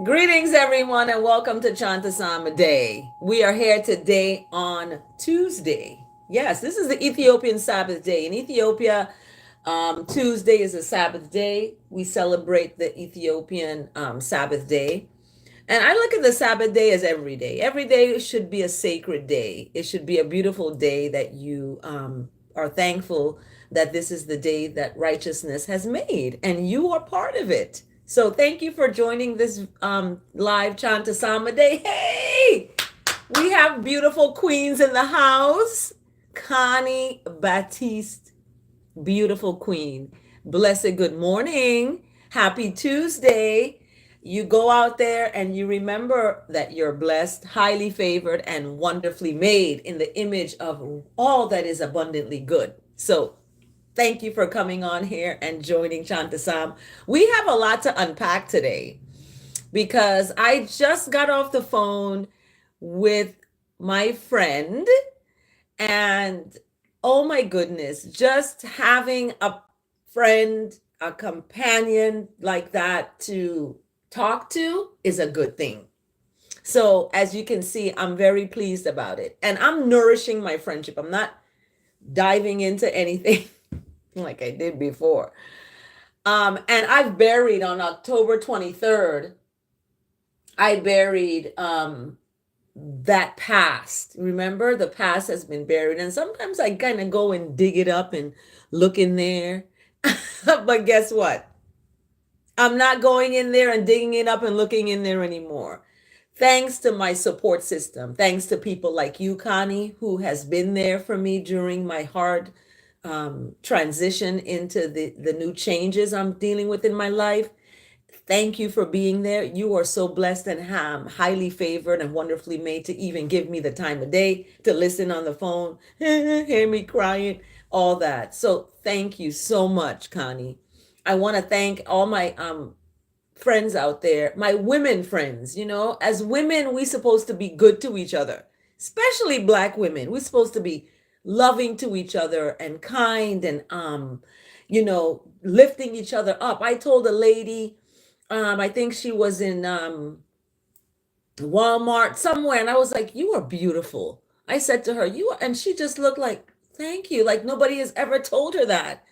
Greetings, everyone, and welcome to Chant A Psalm A. We are here today on Tuesday. Yes, this is the Ethiopian Sabbath day. In Ethiopia, Tuesday is a Sabbath day. We celebrate the Ethiopian Sabbath day. And I look at the Sabbath day as every day. Every day should be a sacred day. It should be a beautiful day that you are thankful that this is the day that righteousness has made, and you are part of it. So thank you for joining this live Chant A Psalm A day. Hey, we have beautiful queens in the house. Connie Baptiste, beautiful queen. Blessed good morning. Happy Tuesday. You go out there and you remember that you're blessed, highly favored, and wonderfully made in the image of all that is abundantly good. So thank you for coming on here and joining Chant A Psalm. We have a lot to unpack today because I just got off the phone with my friend, and oh my goodness, just having a friend, a companion like that to talk to is a good thing. So, as you can see, I'm very pleased about it. And I'm nourishing my friendship. I'm not diving into anything like I did before. And I've buried on October 23rd, I buried that past. Remember, the past has been buried. And sometimes I kind of go and dig it up and look in there. But guess what? I'm not going in there and digging it up and looking in there anymore. Thanks to my support system, thanks to people like you, Connie, who has been there for me during my hard transition into the new changes I'm dealing with in my life. Thank you for being there. You are so blessed and highly favored and wonderfully made to even give me the time of day to listen on the phone, hear me crying, all that. So thank you so much, Connie. I want to thank all my friends out there, my women friends. You know, as women, we're supposed to be good to each other, especially Black women. We're supposed to be loving to each other and kind and lifting each other up. I told a lady, I think she was in Walmart somewhere, and I was like, "You are beautiful." I said to her, "You are," and she just looked like, "Thank you." Like nobody has ever told her that.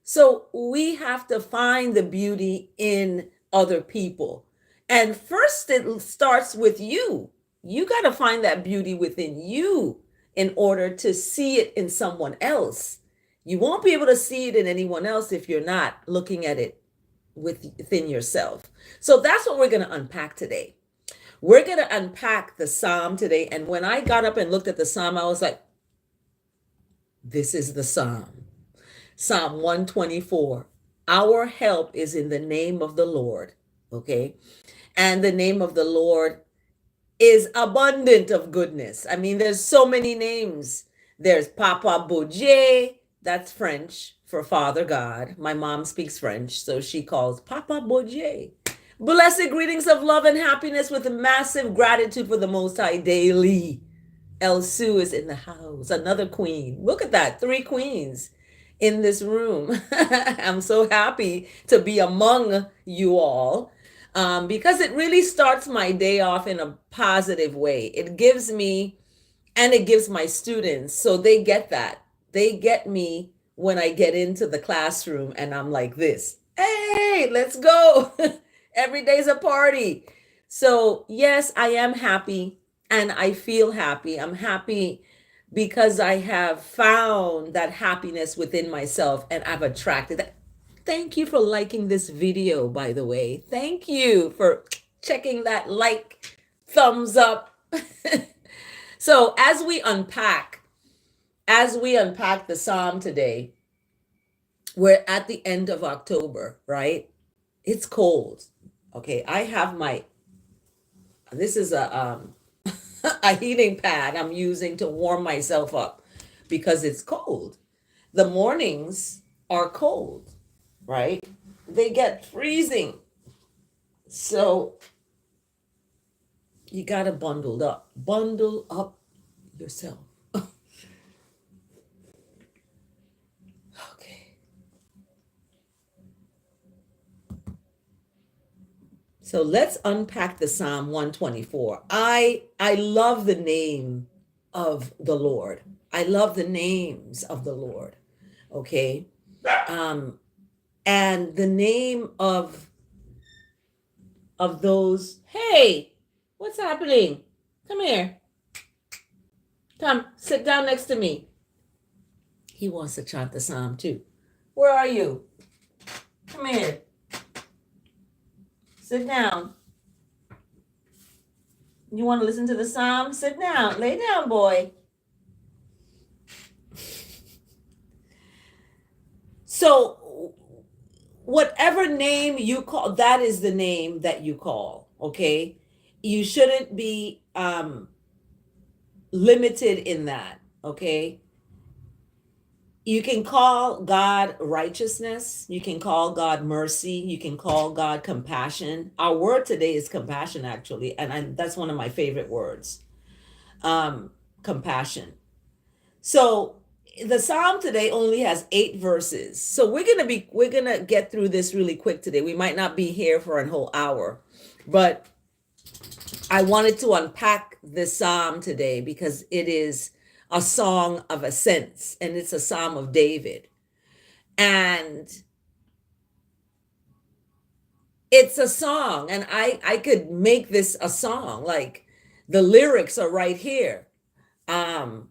So we have to find the beauty in other people. And first, it starts with you. You got to find that beauty within you in order to see it in someone else. You won't be able to see it in anyone else if you're not looking at it within yourself. So that's what we're going to unpack today. We're going to unpack the psalm today. And when I got up and looked at the psalm, I was like, this is the psalm. Psalm 124. Our help is in the name of the Lord. Okay. And the name of the Lord is abundant of goodness. I mean, there's so many names. There's Papa Boje, that's French for Father God. My mom speaks French, so she calls Papa Boje. Blessed greetings of love and happiness with massive gratitude for the Most High daily. El Sue is in the house, another queen. Look at that, 3 queens in this room. I'm so happy to be among you all. Because it really starts my day off in a positive way. It gives me, and it gives my students, so they get that. They get me when I get into the classroom and I'm like this. Hey, let's go. Every day's a party. So yes, I am happy and I feel happy. I'm happy because I have found that happiness within myself and I've attracted that. Thank you for liking this video, by the way. Thank you for checking that like, thumbs up. So as we unpack the psalm today, we're at the end of October, right? It's cold. Okay, I have this is a a heating pad I'm using to warm myself up because it's cold. The mornings are cold, right? They get freezing. So you got to bundle up. Bundle up yourself. Okay. So let's unpack the Psalm 124. I love the name of the Lord. I love the names of the Lord. Okay. And the name of those, hey, what's happening? Come here. Come, sit down next to me. He wants to chant the psalm too. Where are you? Come here. Sit down. You want to listen to the psalm? Sit down. Lay down, boy. So, whatever name you call, that is the name that you call, okay? You shouldn't be limited in that, okay? You can call God righteousness. You can call God mercy. You can call God compassion. Our word today is compassion, actually, and that's one of my favorite words. Compassion. So the psalm today only has 8 verses. So we're gonna get through this really quick today. We might not be here for a whole hour, but I wanted to unpack this psalm today because it is a song of ascents, and it's a psalm of David. And it's a song, and I could make this a song. Like, the lyrics are right here. And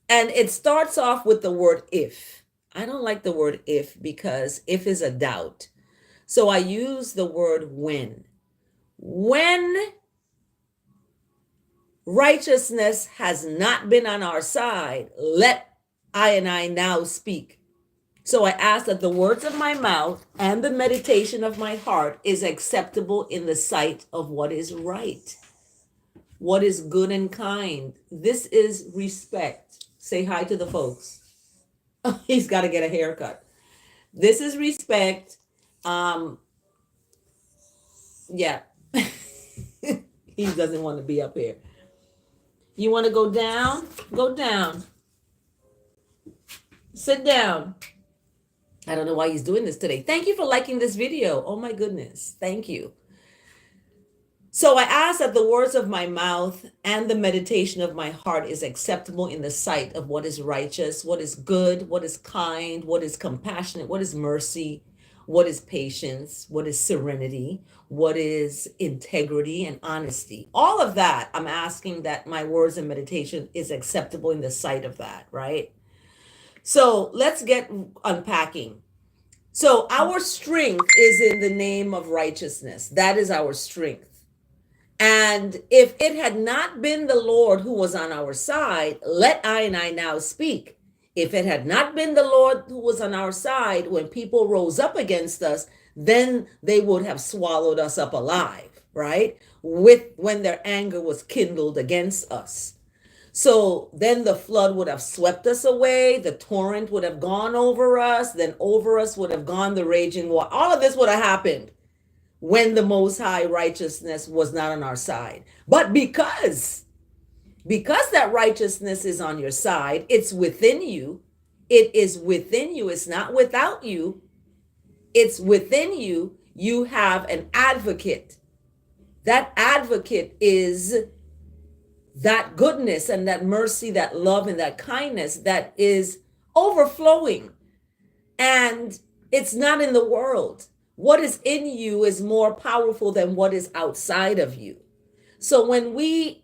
it starts off with the word if. I don't like the word if because if is a doubt. So I use the word when. When righteousness has not been on our side, let I now speak. So I ask that the words of my mouth and the meditation of my heart is acceptable in the sight of what is right, what is good and kind. This is respect. Say hi to the folks. He's got to get a haircut. This is respect. Yeah. He doesn't want to be up here. You want to go down? Go down. Sit down. I don't know why he's doing this today. Thank you for liking this video. Oh my goodness. Thank you. So I ask that the words of my mouth and the meditation of my heart is acceptable in the sight of what is righteous, what is good, what is kind, what is compassionate, what is mercy, what is patience, what is serenity, what is integrity and honesty. All of that, I'm asking that my words and meditation is acceptable in the sight of that, right? So let's get unpacking. So our strength is in the name of righteousness. That is our strength. And if it had not been the Lord who was on our side, let I now speak. If it had not been the Lord who was on our side, when people rose up against us, then they would have swallowed us up alive, right? When their anger was kindled against us. So then the flood would have swept us away. The torrent would have gone over us. Then over us would have gone the raging water. All of this would have happened when the Most High righteousness was not on our side. But because that righteousness is on your side, it's within you. It is within you. It's not without you. It's within you. You have an advocate. That advocate is that goodness and that mercy, that love and that kindness that is overflowing. And it's not in the world. What is in you is more powerful than what is outside of you. So when we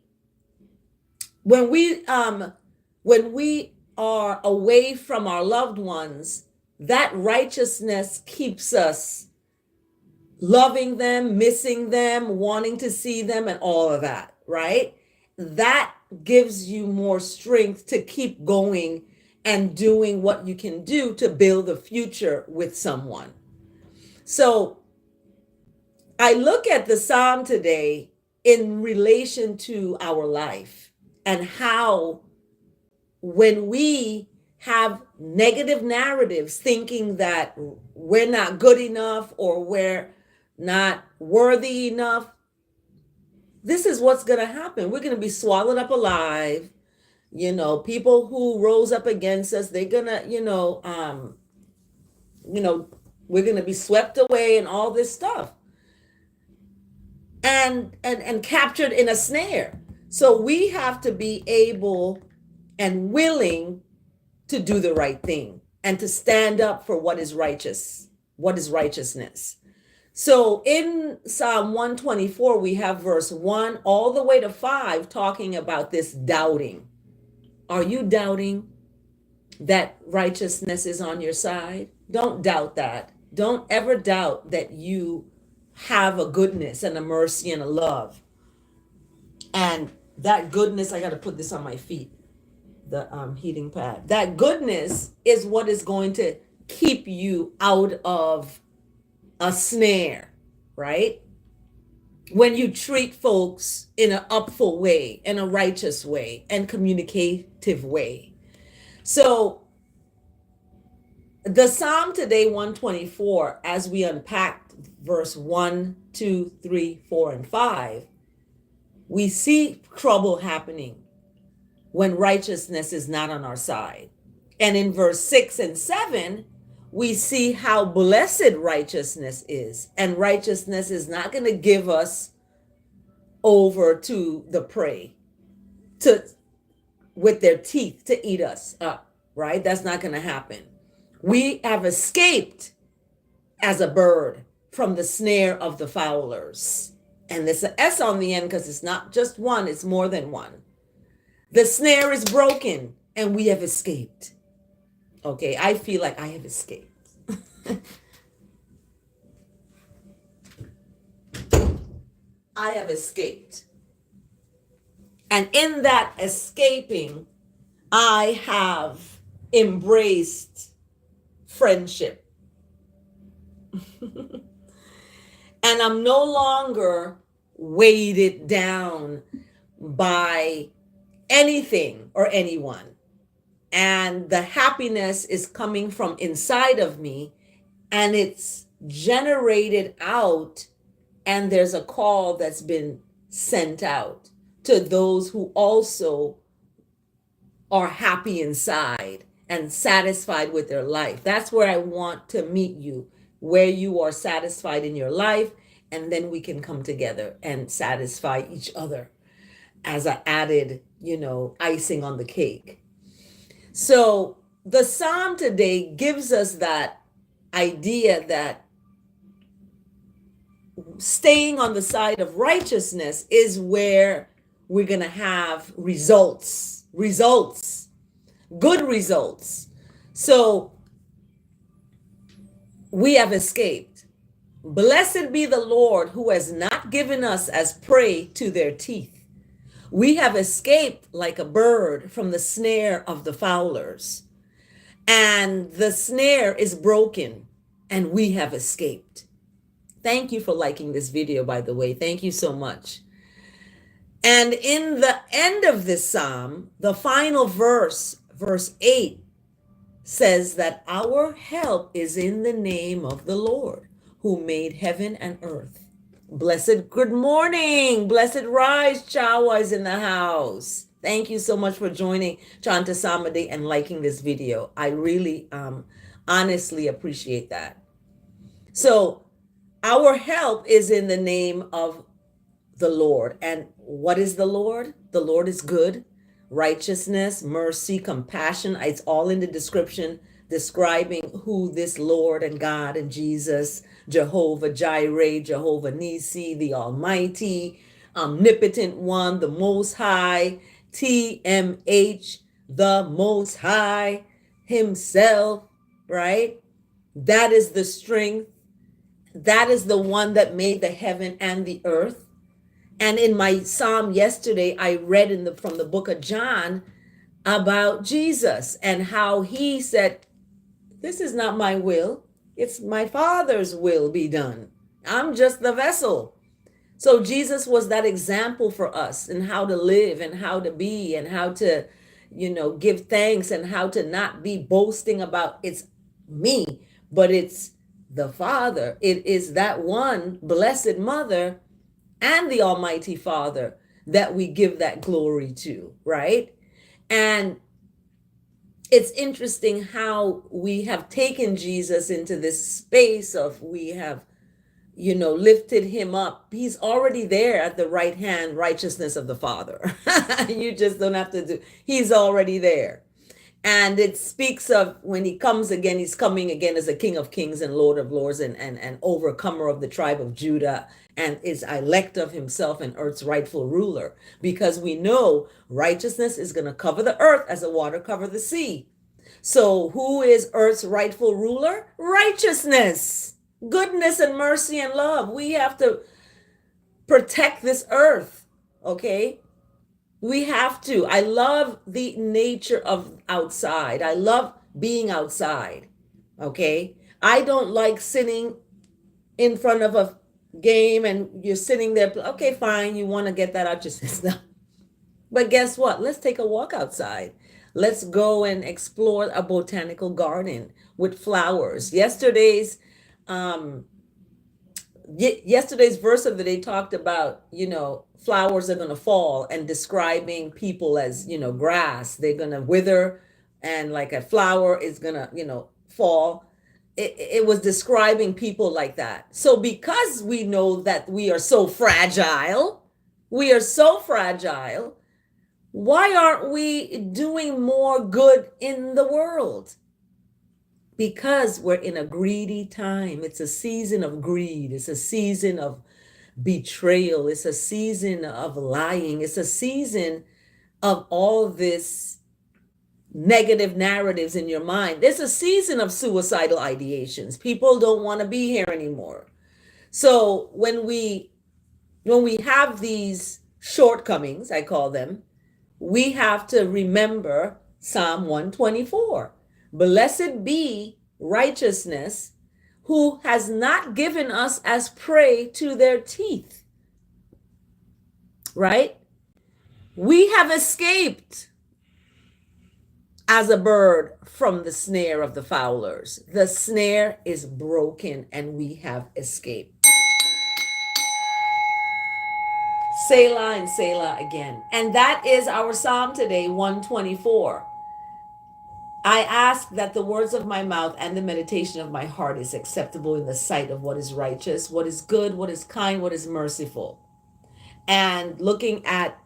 are away from our loved ones, that righteousness keeps us loving them, missing them, wanting to see them, and all of that, right? That gives you more strength to keep going and doing what you can do to build a future with someone. So I look at the Psalm today in relation to our life and how when we have negative narratives thinking that we're not good enough or we're not worthy enough, this is what's going to happen. We're going to be swallowed up alive. You know, people who rose up against us, they're going to, we're going to be swept away and all this stuff. and captured in a snare. So we have to be able and willing to do the right thing and to stand up for what is righteous, what is righteousness. So in Psalm 124, we have verse 1 all the way to 5 talking about this doubting. Are you doubting that righteousness is on your side? Don't doubt that. Don't ever doubt that you have a goodness and a mercy and a love. And that goodness, I got to put this on my feet, the heating pad. That goodness is what is going to keep you out of a snare, right? When you treat folks in an upful way, in a righteous way, and communicative way. So the Psalm today, 124, as we unpacked verse 1, 2, 3, 4, and 5, we see trouble happening when righteousness is not on our side. And in verse 6 and 7, we see how blessed righteousness is. And righteousness is not going to give us over to the prey, with their teeth to eat us up, right? That's not going to happen. We have escaped as a bird from the snare of the fowlers. And there's an S on the end because it's not just one, it's more than one. The snare is broken and we have escaped. Okay, I feel like I have escaped. I have escaped. And in that escaping, I have embraced friendship. And I'm no longer weighted down by anything or anyone. And the happiness is coming from inside of me and it's generated out. And there's a call that's been sent out to those who also are happy inside and satisfied with their life. That's where I want to meet you, where you are satisfied in your life, and then we can come together and satisfy each other as an added, icing on the cake. So the Psalm today gives us that idea that staying on the side of righteousness is where we're going to have results, good results. So we have escaped. Blessed be the Lord who has not given us as prey to their teeth. We have escaped like a bird from the snare of the fowlers. And the snare is broken and we have escaped. Thank you for liking this video, by the way. Thank you so much. And in the end of this psalm, the final verse, verse 8, says that our help is in the name of the Lord who made heaven and earth. Blessed good morning. Blessed rise. Chawa is in the house. Thank you so much for joining Chant A Psalm A Day and liking this video. I really honestly appreciate that. So our help is in the name of the Lord. And what is the Lord? The Lord is good, righteousness, mercy, compassion. It's all in the description describing who this Lord and God and Jesus, Jehovah Jireh, Jehovah Nisi, the Almighty, omnipotent one, the Most High, TMH, the Most High himself, right? That is the strength. That is the one that made the heaven and the earth. And in my psalm yesterday, I read from the book of John about Jesus and how he said, this is not my will. It's my Father's will be done. I'm just the vessel. So Jesus was that example for us in how to live and how to be and how to, give thanks and how to not be boasting about it's me, but it's the Father. It is that one blessed mother and the Almighty Father that we give that glory to, right? And it's interesting how we have taken Jesus into this space of we have, lifted him up. He's already there at the right hand righteousness of the Father. You just don't have to do, he's already there. And it speaks of when he comes again, he's coming again as a King of Kings and Lord of Lords, and overcomer of the tribe of Judah, and is elect of himself and earth's rightful ruler. Because we know righteousness is going to cover the earth as the water cover the sea. So who is earth's rightful ruler? Righteousness, goodness and mercy and love. We have to protect this earth, okay? We have to. I love the nature of outside. I love being outside, okay? I don't like sitting in front of a game and you're sitting there. Okay, fine, you want to get that out your system. But guess what? Let's take a walk outside. Let's go and explore a botanical garden with flowers. Yesterday's verse of the day talked about, flowers are going to fall, and describing people as, grass. They're going to wither, and like a flower is going to, fall. It was describing people like that. So because we know that we are so fragile, why aren't we doing more good in the world? Because we're in a greedy time. It's a season of greed. It's a season of betrayal. It's a season of lying. It's a season of all this negative narratives in your mind. There's a season of suicidal ideations. People don't want to be here anymore. So when we have these shortcomings, I call them, we have to remember Psalm 124. Blessed be righteousness, who has not given us as prey to their teeth. Right? We have escaped as a bird from the snare of the fowlers. The snare is broken and we have escaped. Selah and Selah again. And that is our psalm today, 124. I ask that the words of my mouth and the meditation of my heart is acceptable in the sight of what is righteous, what is good, what is kind, what is merciful. And looking at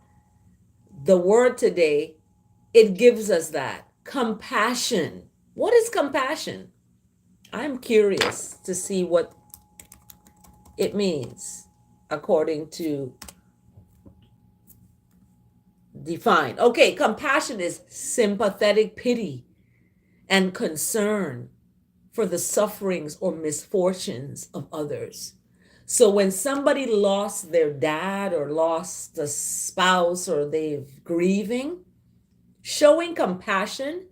the word today, it gives us that compassion. What is compassion? I'm curious to see what it means according to define. Okay, compassion is sympathetic pity and concern for the sufferings or misfortunes of others. So when somebody lost their dad or lost a spouse or they're grieving, showing compassion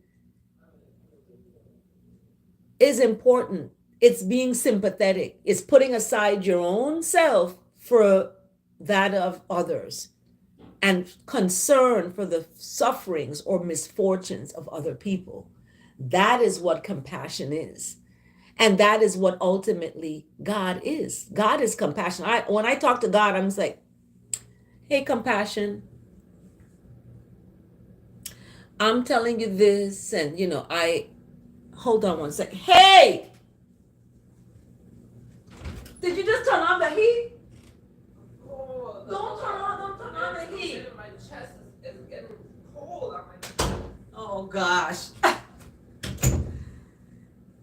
is important. It's being sympathetic. It's putting aside your own self for that of others, and concern for the sufferings or misfortunes of other people. That is what compassion is. And that is what ultimately God is. God is compassion. When I talk to God, I'm just like, hey, compassion, I'm telling you this. And, hold on one second. Hey, did you just turn on the heat? Don't turn on the heat. My chest is getting cold on my. Oh gosh.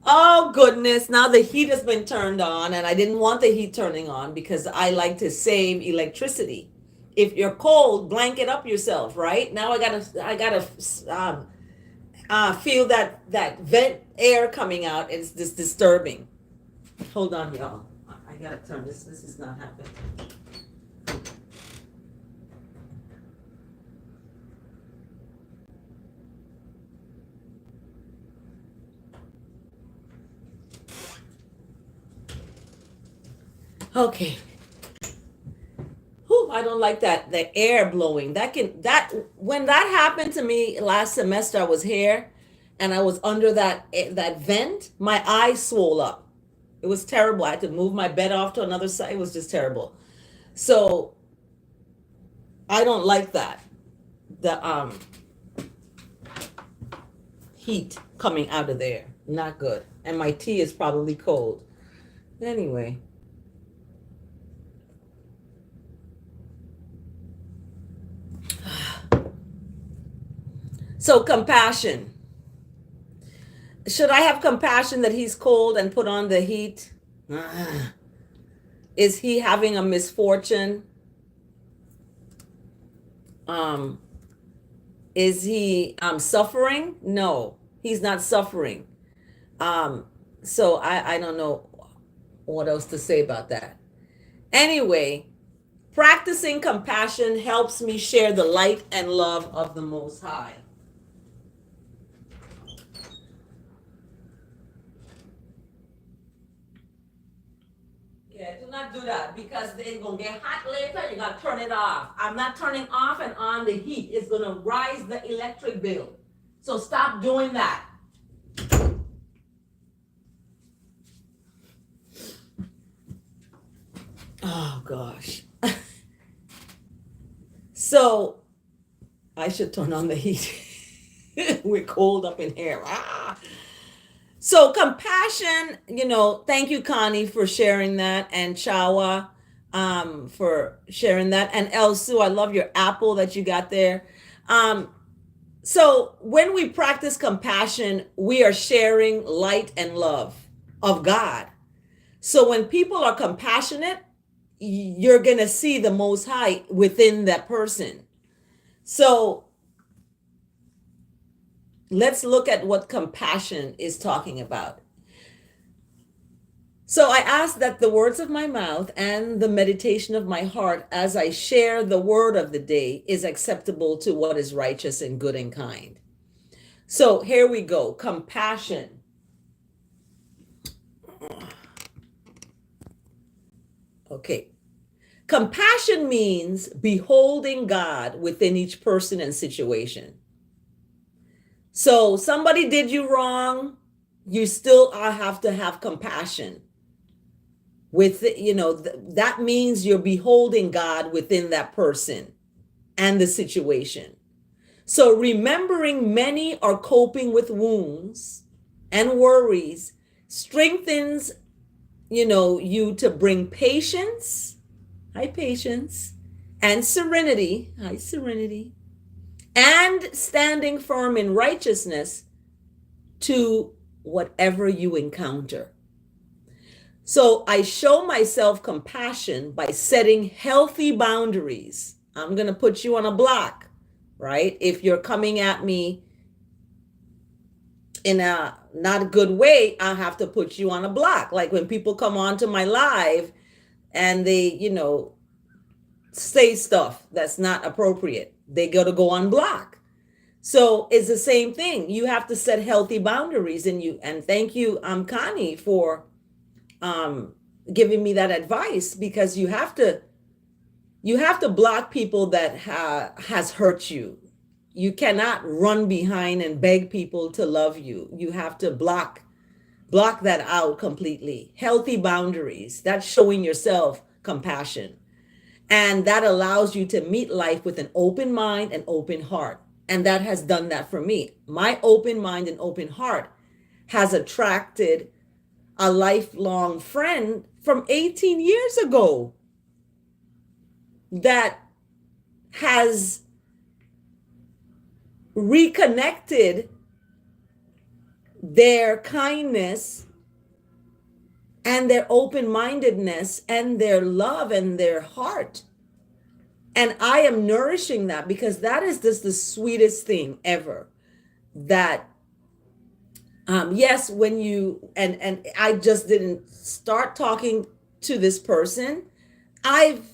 Oh goodness, now the heat has been turned on, and I didn't want the heat turning on because I like to save electricity. If you're cold, blanket up yourself, right? Now I gotta feel that vent air coming out. It's just disturbing. Hold on, y'all. I gotta turn this. This is not happening. Okay. Whew, I don't like that. The air blowing. When that happened to me last semester, I was here and I was under that vent, my eyes swole up. It was terrible. I had to move my bed off to another side. It was just terrible. So I don't like that. The heat coming out of there. Not good. And my tea is probably cold. Anyway. So compassion. Should I have compassion that he's cold and put on the heat? Is he having a misfortune? Is he suffering? No, he's not suffering. So I don't know what else to say about that. Anyway, practicing compassion helps me share the light and love of the Most High. Yeah, do not do that because it's going to get hot later. You got to turn it off. I'm not turning off and on the heat. It's going to rise the electric bill. So stop doing that. Oh, gosh. So I should turn on the heat. We're cold up in here. So compassion, thank you, Connie, for sharing that, and Chawa for sharing that, and Elsu, I love your apple that you got there. So when we practice compassion, we are sharing light and love of God. So when people are compassionate, you're going to see the Most High within that person. So let's look at what compassion is talking about. So I ask that the words of my mouth and the meditation of my heart as I share the word of the day is acceptable to what is righteous and good and kind. So here we go. Compassion. Okay. Compassion means beholding God within each person and situation. So somebody did you wrong, you still have to have compassion. That means you're beholding God within that person and the situation. So remembering many are coping with wounds and worries strengthens, you to bring patience, and serenity, and standing firm in righteousness to whatever you encounter. So I show myself compassion by setting healthy boundaries. I'm going to put you on a block, right? If you're coming at me in a not a good way, I'll have to put you on a block. Like when people come onto my live and they, say stuff that's not appropriate, they got to go on block. So it's the same thing. You have to set healthy boundaries, and thank you, Connie, for giving me that advice, because you have to block people that has hurt you. You cannot run behind and beg people to love you. You have to block that out completely. Healthy boundaries, that's showing yourself compassion. And that allows you to meet life with an open mind and open heart. And that has done that for me. My open mind and open heart has attracted a lifelong friend from 18 years ago that has reconnected their kindness and their open-mindedness and their love and their heart. And I am nourishing that, because that is just the sweetest thing ever. That yes, when you and I just didn't start talking to this person. I've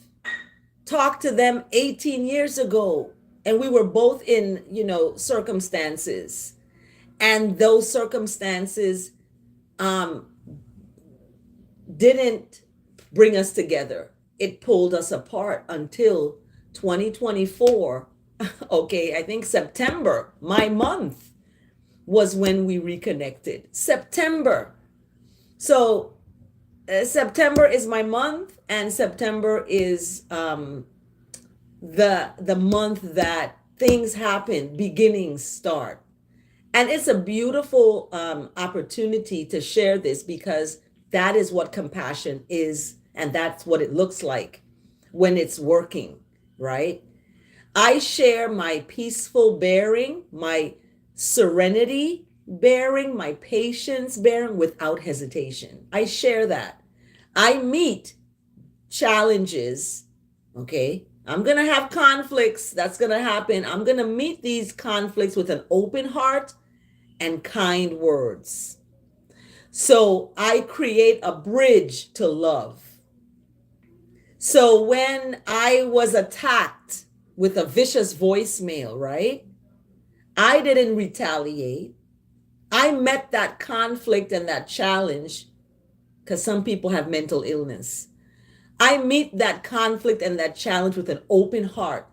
talked to them 18 years ago, and we were both in, circumstances, and those circumstances didn't bring us together. It pulled us apart until 2024. Okay, I think September, my month, was when we reconnected. September. So September is my month, and September is the month that things happen, beginnings start. And it's a beautiful opportunity to share this, because that is what compassion is, and that's what it looks like when it's working, right? I share my peaceful bearing, my serenity bearing, my patience bearing without hesitation. I share that. I meet challenges, okay? I'm going to have conflicts. That's going to happen. I'm going to meet these conflicts with an open heart and kind words. So I create a bridge to love. So when I was attacked with a vicious voicemail, right? I didn't retaliate. I met that conflict and that challenge because some people have mental illness. I meet that conflict and that challenge with an open heart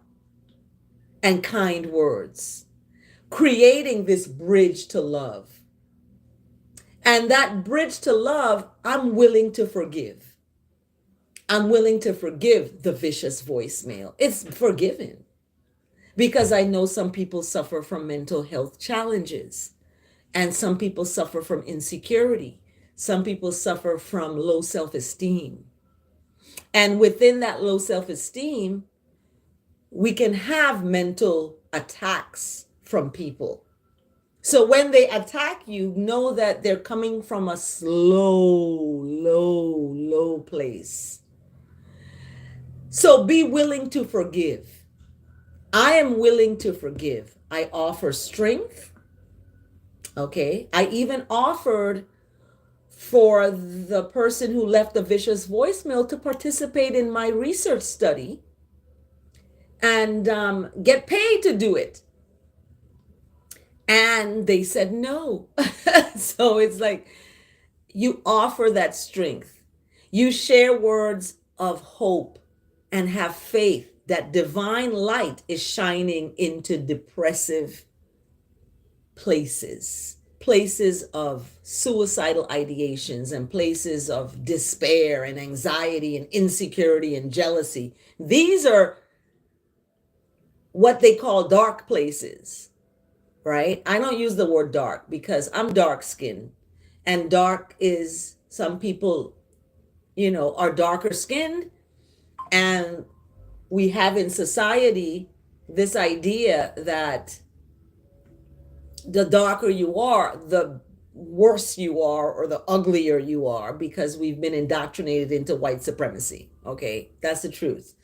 and kind words, creating this bridge to love. And that bridge to love, I'm willing to forgive. I'm willing to forgive the vicious voicemail. It's forgiven because I know some people suffer from mental health challenges, and some people suffer from insecurity. Some people suffer from low self-esteem. And within that low self-esteem, we can have mental attacks from people. So when they attack you, know that they're coming from a low place. So be willing to forgive. I am willing to forgive. I offer strength. Okay. I even offered for the person who left the vicious voicemail to participate in my research study and get paid to do it. And they said no. So it's like you offer that strength. You share words of hope and have faith that divine light is shining into depressive places of suicidal ideations and places of despair and anxiety and insecurity and jealousy. These are what they call dark places, right? I don't use the word dark because I'm dark skinned, and dark is some people, are darker skinned, and we have in society this idea that the darker you are, the worse you are, or the uglier you are, because we've been indoctrinated into white supremacy. Okay, that's the truth.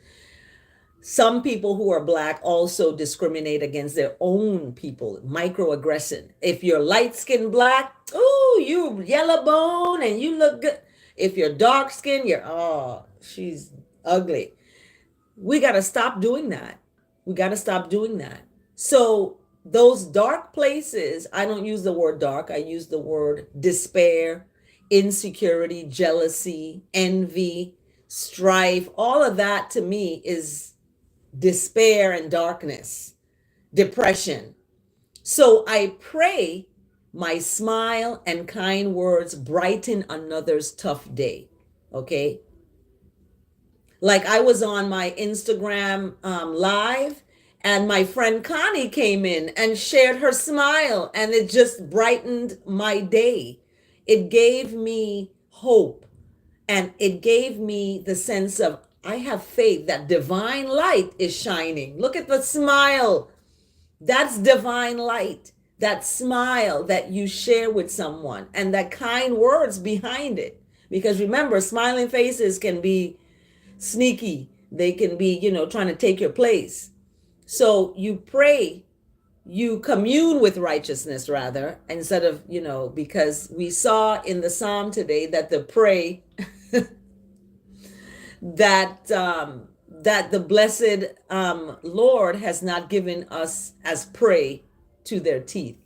Some people who are black also discriminate against their own people, microaggression. If you're light skinned black, oh, you yellow bone and you look good. If you're dark skinned, she's ugly. We got to stop doing that. We got to stop doing that. So those dark places, I don't use the word dark. I use the word despair, insecurity, jealousy, envy, strife. All of that to me is despair and darkness, depression. So I pray my smile and kind words brighten another's tough day. Okay. Like I was on my Instagram live, and my friend Connie came in and shared her smile, and it just brightened my day. It gave me hope, and it gave me the sense of I have faith that divine light is shining. Look at the smile. That's divine light. That smile that you share with someone and that kind words behind it. Because remember, smiling faces can be sneaky. They can be, trying to take your place. So you pray, you commune with righteousness rather, instead of, because we saw in the Psalm today that the pray that the blessed Lord has not given us as prey to their teeth.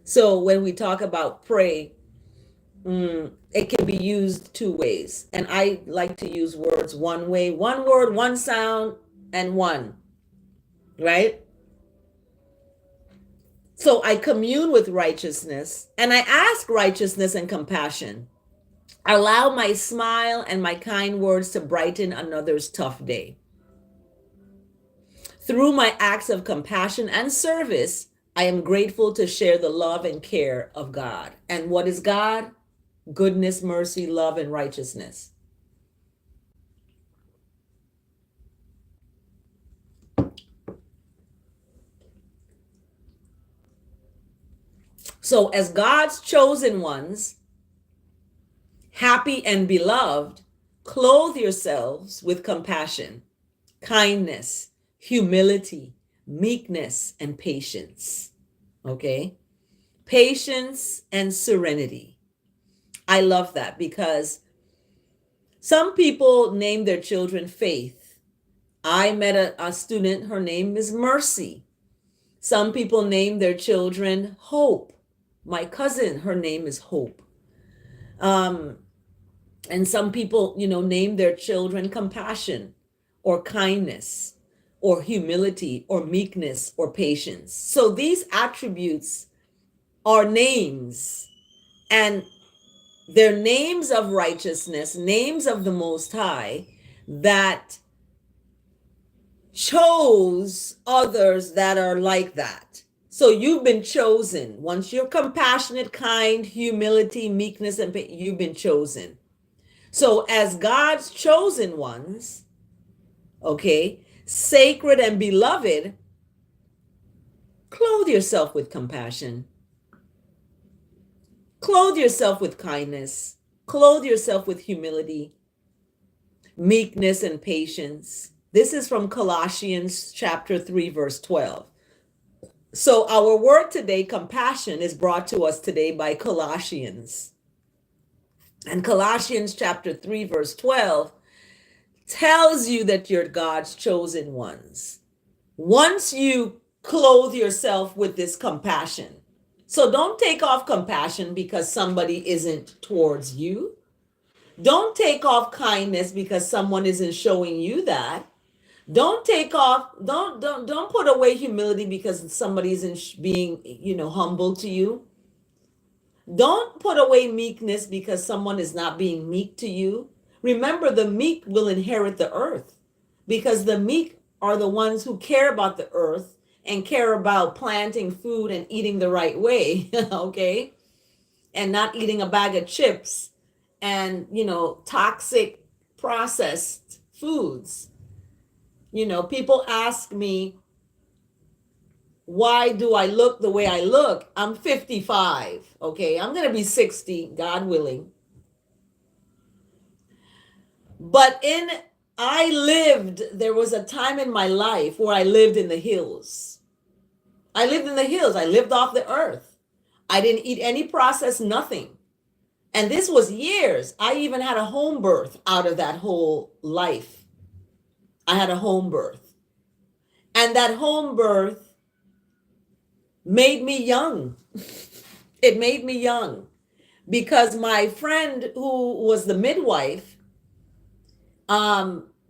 So when we talk about prey, it can be used two ways. And I like to use words one way, one word, one sound, and one, right? So I commune with righteousness, and I ask righteousness and compassion. Allow my smile and my kind words to brighten another's tough day. Through my acts of compassion and service, I am grateful to share the love and care of God. And what is God? Goodness, mercy, love, and righteousness. So as God's chosen ones, happy and beloved, clothe yourselves with compassion, kindness, humility, meekness, and patience. Okay? Patience and serenity. I love that because some people name their children Faith. I met a student, her name is Mercy. Some people name their children Hope. My cousin, her name is Hope. And some people, name their children Compassion or Kindness or Humility or Meekness or Patience. So these attributes are names, and they're names of righteousness, names of the Most High that chose others that are like that. So you've been chosen. Once you're compassionate, kind, humility, meekness, and you've been chosen. So as God's chosen ones, okay, sacred and beloved, clothe yourself with compassion. Clothe yourself with kindness. Clothe yourself with humility, meekness, and patience. This is from Colossians chapter 3, verse 12. So our word today, compassion, is brought to us today by Colossians. And Colossians chapter 3, verse 12 tells you that you're God's chosen ones. Once you clothe yourself with this compassion. So don't take off compassion because somebody isn't towards you. Don't take off kindness because someone isn't showing you that. Don't put away humility because somebody isn't being, humble to you. Don't put away meekness because someone is not being meek to you. Remember, the meek will inherit the earth because the meek are the ones who care about the earth and care about planting food and eating the right way, okay? And not eating a bag of chips and, toxic processed foods. People ask me, why do I look the way I look? I'm 55, okay? I'm going to be 60, God willing. But there was a time in my life where I lived in the hills. I lived in the hills. I lived off the earth. I didn't eat any processed nothing. And this was years. I even had a home birth out of that whole life. I had a home birth. And that home birth made me young. It made me young because my friend who was the midwife,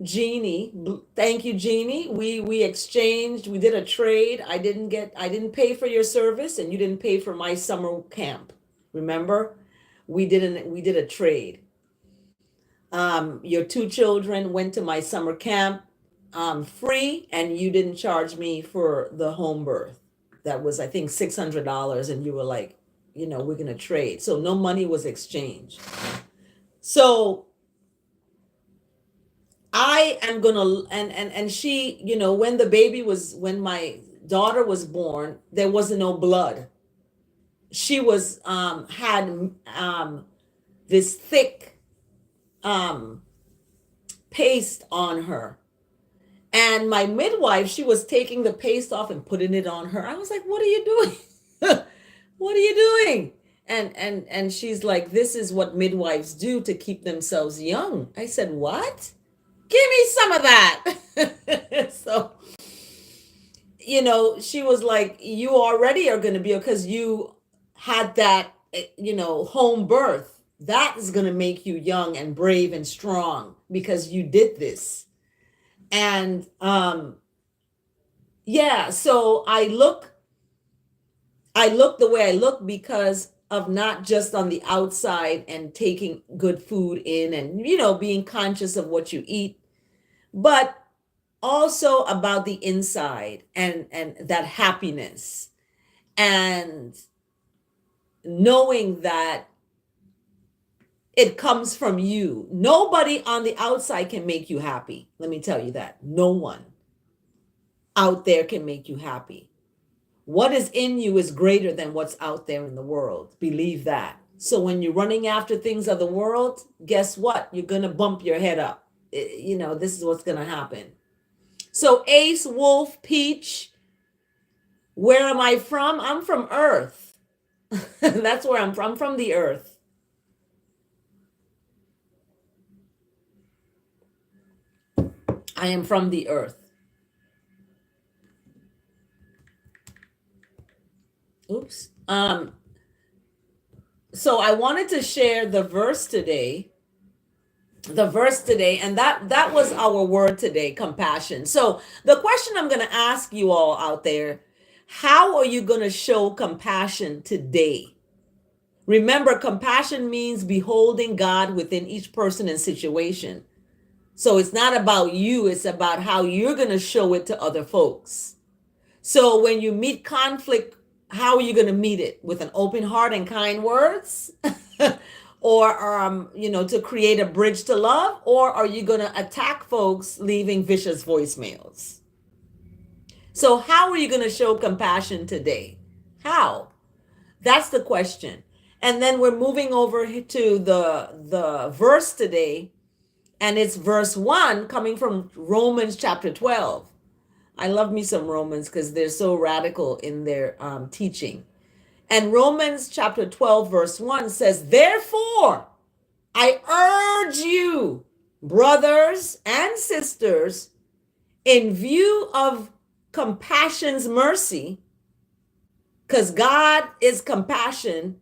Jeannie, thank you, Jeannie. We exchanged, we did a trade. I didn't pay for your service and you didn't pay for my summer camp. Remember? We did a trade. Your two children went to my summer camp free, and you didn't charge me for the home birth. That was, I think, $600, and you were like, we're gonna trade. So no money was exchanged. So I am gonna and she, when my daughter was born, there wasn't no blood. She was had this thick paste on her. And my midwife, she was taking the paste off and putting it on her. I was like, what are you doing? What are you doing? And she's like, this is what midwives do to keep themselves young. I said, what? Give me some of that. So, she was like, you already are going to be, because you had that, home birth. That is going to make you young and brave and strong because you did this. And so I look the way I look because of not just on the outside and taking good food in and, being conscious of what you eat, but also about the inside and that happiness and knowing that it comes from you. Nobody on the outside can make you happy. Let me tell you that. No one out there can make you happy. What is in you is greater than what's out there in the world. Believe that. So when you're running after things of the world, guess what? You're going to bump your head up. This is what's going to happen. So Ace, Wolf, Peach, where am I from? I'm from Earth. That's where I'm from. I'm from the Earth. I am from the Earth. Oops. So I wanted to share the verse today, and that was our word today, compassion. So the question I'm going to ask you all out there, how are you going to show compassion today? Remember, compassion means beholding God within each person and situation. So it's not about you, it's about how you're going to show it to other folks. So when you meet conflict, how are you going to meet it? With an open heart and kind words? Or, to create a bridge to love? Or are you going to attack folks leaving vicious voicemails? So how are you going to show compassion today? How? That's the question. And then we're moving over to the verse today. And it's verse 1 coming from Romans chapter 12. I love me some Romans because they're so radical in their teaching. And Romans chapter 12, verse 1 says, therefore, I urge you, brothers and sisters, in view of compassion's mercy, because God is compassion,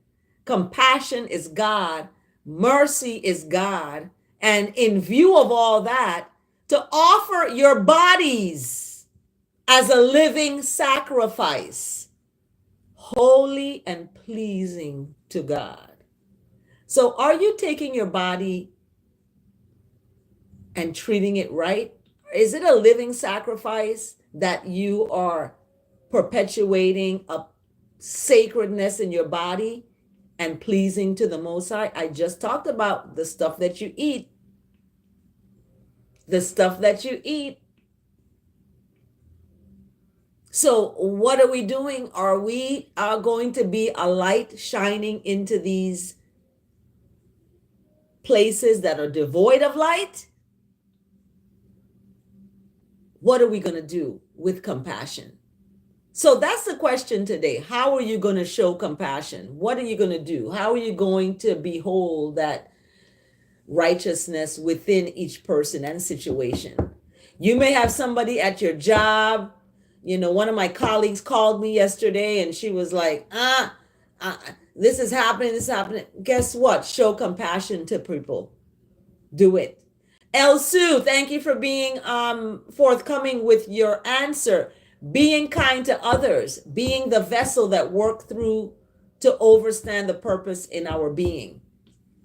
compassion is God, mercy is God, and in view of all that, to offer your bodies as a living sacrifice, holy and pleasing to God. So are you taking your body and treating it right? Is it a living sacrifice that you are perpetuating a sacredness in your body and pleasing to the Most High? I just talked about the stuff that you eat. The stuff that you eat. So what are we doing? Are we going to be a light shining into these places that are devoid of light? What are we going to do with compassion? So that's the question today. How are you going to show compassion? What are you going to do? How are you going to behold that righteousness within each person and situation? You may have somebody at your job. One of my colleagues called me yesterday and she was like, this is happening, this is happening. Guess what? Show compassion to people. Do it. El Sue, thank you for being forthcoming with your answer. Being kind to others, being the vessel that work through to overstand the purpose in our being.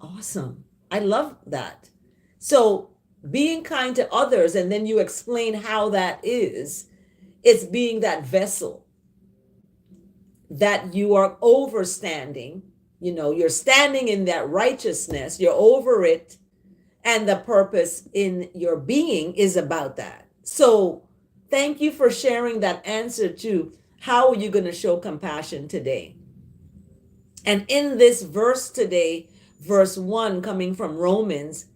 Awesome. I love that. So being kind to others, and then you explain how that is. It's being that vessel that you are overstanding. You're standing in that righteousness. You're over it. And the purpose in your being is about that. So thank you for sharing that answer to how are you going to show compassion today? And in this verse today, verse 1 coming from Romans,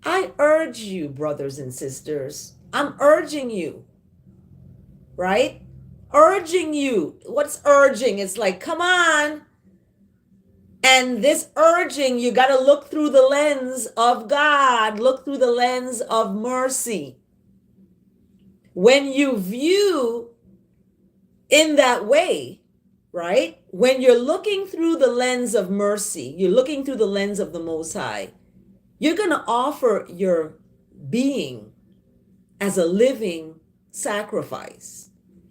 I urge you, brothers and sisters, I'm urging you, right? Urging you. What's urging? It's like, come on. And this urging, you got to look through the lens of God, look through the lens of mercy. When you view in that way, right? When you're looking through the lens of mercy, you're looking through the lens of the Most High, you're going to offer your being as a living sacrifice.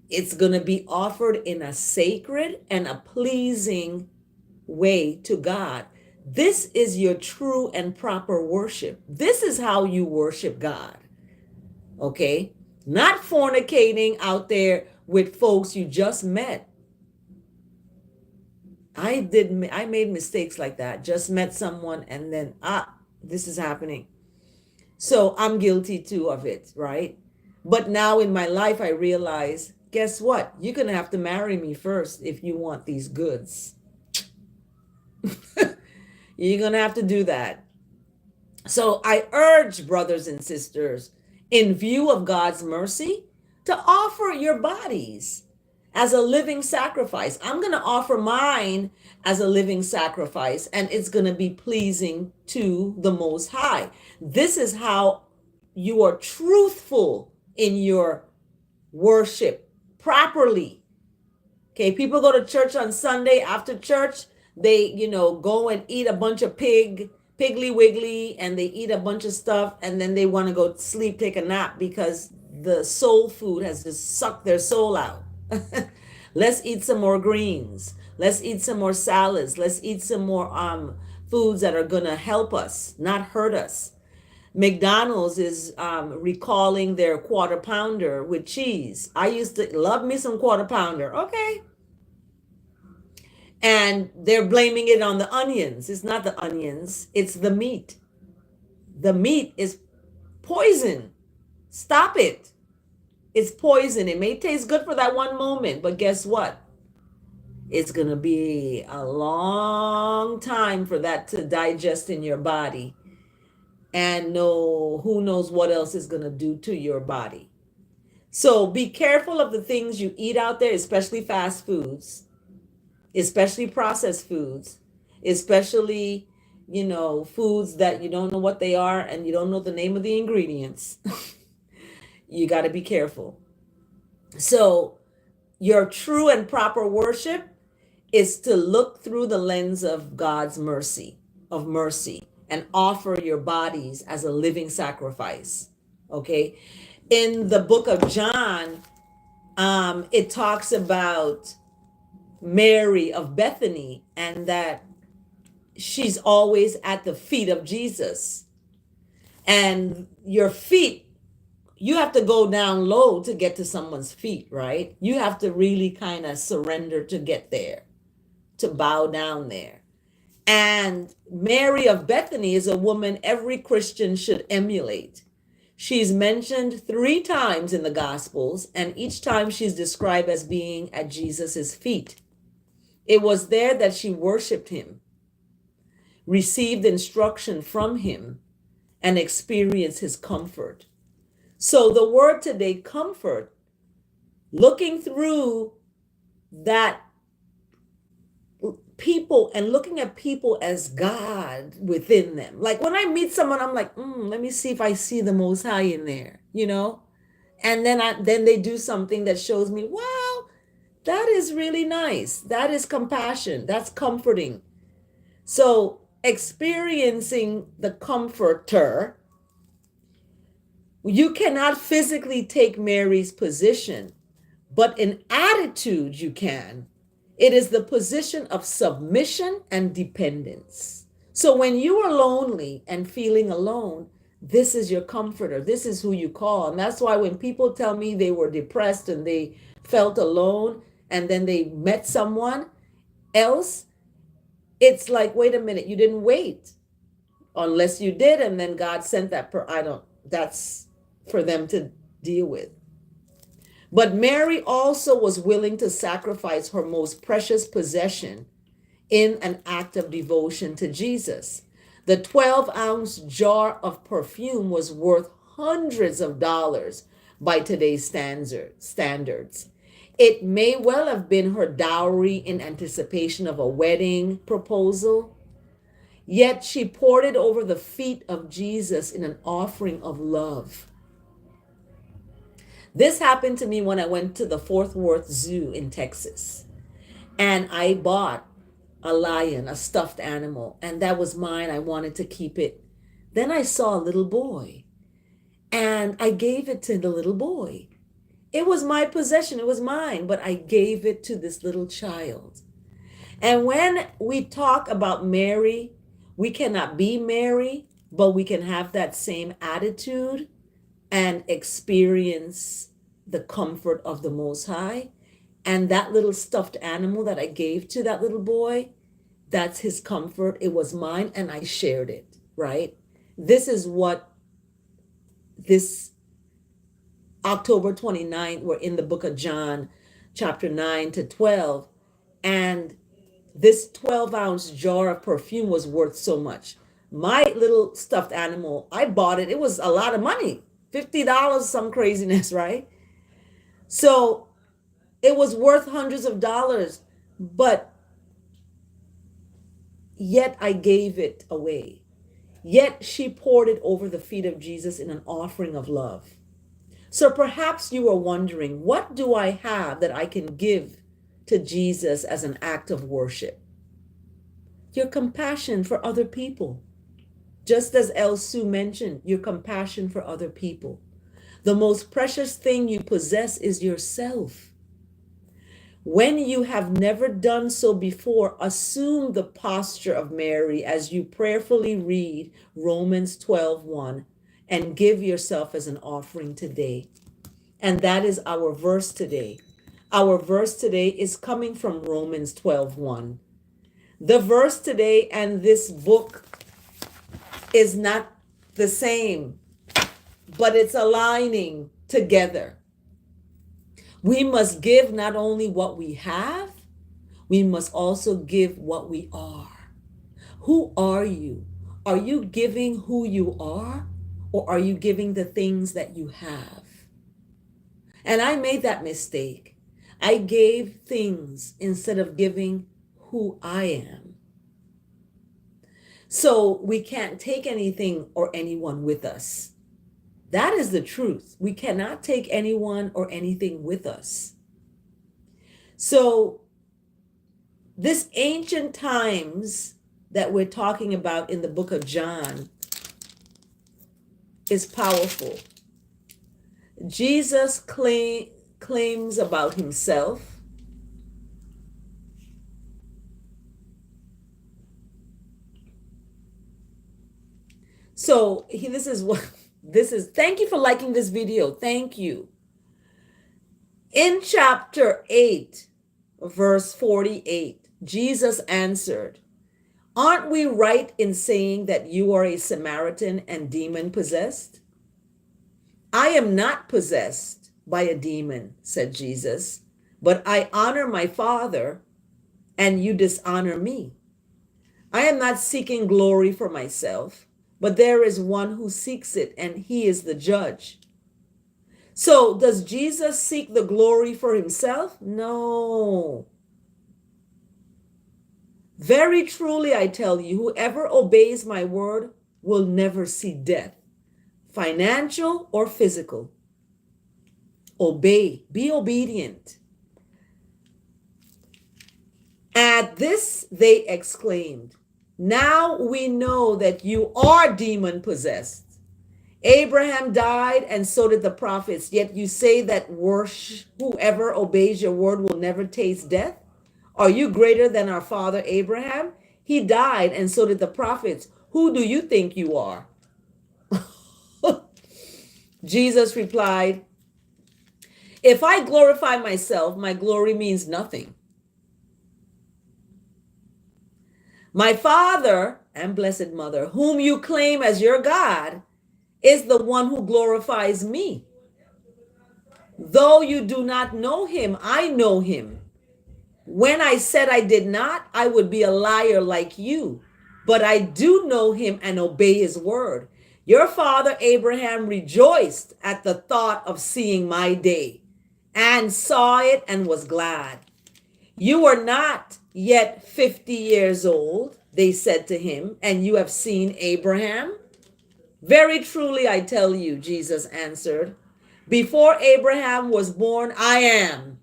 It's going to be offered in a sacred and a pleasing way to God. This is your true and proper worship. This is how you worship God. Okay? Not fornicating out there with folks you just met. I made mistakes like that. Just met someone and then, this is happening. So I'm guilty too of it, right? But now in my life, I realize guess what? You're going to have to marry me first if you want these goods. You're going to have to do that. So I urge brothers and sisters, in view of God's mercy, to offer your bodies as a living sacrifice. I'm going to offer mine as a living sacrifice, and it's going to be pleasing to the Most High. This is how you are truthful in your worship properly. Okay, people go to church on Sunday. After church, they, go and eat a bunch of piggly wiggly, and they eat a bunch of stuff, and then they want to go sleep, take a nap, because the soul food has just sucked their soul out. Let's eat some more greens. Let's eat some more salads. Let's eat some more foods that are gonna help us, not hurt us. McDonald's is recalling their quarter pounder with cheese. I used to love me some quarter pounder. Okay. And they're blaming it on the onions. It's not the onions, it's the meat. The meat is poison. Stop it. It's poison. It may taste good for that one moment, but guess what? It's going to be a long time for that to digest in your body. And who knows what else is going to do to your body. So be careful of the things you eat out there, especially fast foods, especially processed foods, especially, foods that you don't know what they are and you don't know the name of the ingredients. You got to be careful. So your true and proper worship is to look through the lens of God's mercy, and offer your bodies as a living sacrifice. Okay. In the book of John, it talks about Mary of Bethany, and that she's always at the feet of Jesus. And your feet, you have to go down low to get to someone's feet, right? You have to really kind of surrender to get there, to bow down there. And Mary of Bethany is a woman every Christian should emulate. She's mentioned 3 times in the Gospels, and each time she's described as being at Jesus's feet. It was there that she worshiped him, received instruction from him, and experienced his comfort. So the word today, comfort, looking through that people and looking at people as God within them. Like when I meet someone, I'm like, let me see if I see the Most High in there, And then they do something that shows me, wow, that is really nice. That is compassion. That's comforting. So experiencing the comforter, you cannot physically take Mary's position, but in attitude you can. It is the position of submission and dependence. So when you are lonely and feeling alone, this is your comforter. This is who you call. And that's why when people tell me they were depressed and they felt alone, and then they met someone else, it's like, wait a minute, you didn't wait. Unless you did, and then God sent that that's for them to deal with. But Mary also was willing to sacrifice her most precious possession in an act of devotion to Jesus. The 12-ounce jar of perfume was worth hundreds of dollars by today's standards. It may well have been her dowry in anticipation of a wedding proposal, yet she poured it over the feet of Jesus in an offering of love. This happened to me when I went to the Fort Worth Zoo in Texas, and I bought a lion, a stuffed animal, and that was mine. I wanted to keep it. Then I saw a little boy, and I gave it to the little boy. It was my possession, it was mine, but I gave it to this little child. And when we talk about Mary, we cannot be Mary, but we can have that same attitude and experience the comfort of the Most High. And that little stuffed animal that I gave to that little boy, that's his comfort. It was mine, and I shared it, right? This is what this October 29th, we're in the book of John, chapter 9 to 12. And this 12-ounce jar of perfume was worth so much. My little stuffed animal, I bought it. It was a lot of money, $50, some craziness, right? So it was worth hundreds of dollars, but yet I gave it away. Yet she poured it over the feet of Jesus in an offering of love. So perhaps you are wondering, what do I have that I can give to Jesus as an act of worship? Your compassion for other people. Just as El Sue mentioned, your compassion for other people. The most precious thing you possess is yourself. When you have never done so before, assume the posture of Mary as you prayerfully read Romans 12:1 and give yourself as an offering today. And that is our verse today. Our verse today is coming from Romans 12:1. The verse today and this book is not the same, but it's aligning together. We must give not only what we have, we must also give what we are. Who are you? Are you giving who you are, or are you giving the things that you have? And I made that mistake. I gave things instead of giving who I am. So we can't take anything or anyone with us. That is the truth. We cannot take anyone or anything with us. So this ancient times that we're talking about in the book of John is powerful. Jesus claims about himself. So thank you for liking this video. Thank you. In chapter 8, verse 48, Jesus answered, "Aren't we right in saying that you are a Samaritan and demon possessed?" "I am not possessed by a demon," said Jesus, "but I honor my Father, and you dishonor me. I am not seeking glory for myself, but there is one who seeks it, and he is the judge." So, does Jesus seek the glory for himself? No. Very truly, I tell you, whoever obeys my word will never see death, financial or physical. Obey, be obedient. At this, they exclaimed, "Now we know that you are demon possessed. Abraham died, and so did the prophets, yet you say that whoever obeys your word will never taste death? Are you greater than our father Abraham? He died, and so did the prophets. Who do you think you are?" Jesus replied, "If I glorify myself, my glory means nothing. My Father and Blessed Mother, whom you claim as your God, is the one who glorifies me. Though you do not know him, I know him. When I said I did not, I would be a liar like you. But I do know him and obey his word. Your father Abraham rejoiced at the thought of seeing my day, and saw it and was glad. You are not yet 50 years old," they said to him, "and you have seen Abraham?" "Very truly, I tell you," Jesus answered, "before Abraham was born, I am."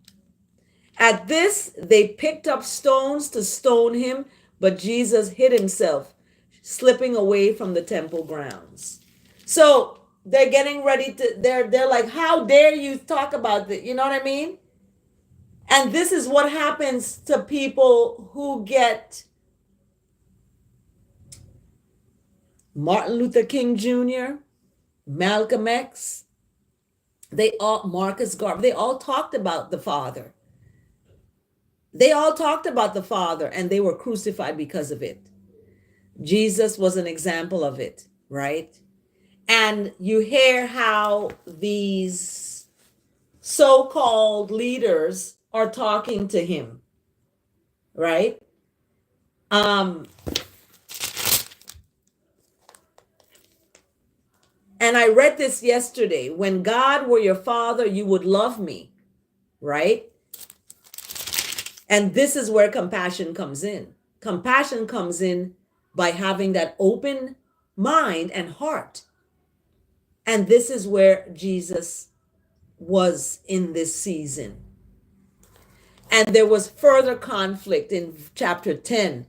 At this, they picked up stones to stone him, but Jesus hid himself, slipping away from the temple grounds. So they're getting ready to, they're like, "How dare you talk about this?" You know what I mean? And this is what happens to people who get Martin Luther King Jr., Malcolm X, Marcus Garvey, they all talked about the Father. They all talked about the Father, and they were crucified because of it. Jesus was an example of it, right? And you hear how these so-called leaders are talking to him, right? And I read this yesterday. When God were your father, you would love me, right? And this is where compassion comes in. Compassion comes in by having that open mind and heart. And this is where Jesus was in this season. And there was further conflict in chapter 10.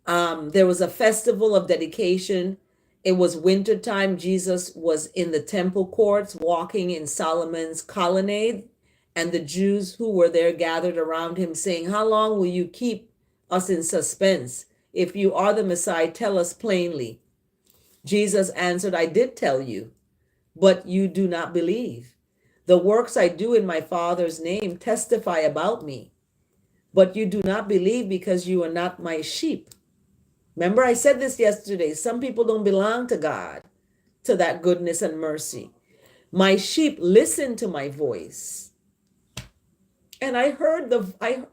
There was a festival of dedication. It was wintertime. Jesus was in the temple courts walking in Solomon's colonnade. And the Jews who were there gathered around him saying, "How long will you keep us in suspense? If you are the Messiah, tell us plainly." Jesus answered, "I did tell you, but you do not believe. The works I do in my Father's name testify about me, but you do not believe because you are not my sheep." Remember, I said this yesterday. Some people don't belong to God, to that goodness and mercy. My sheep listen to my voice. And I heard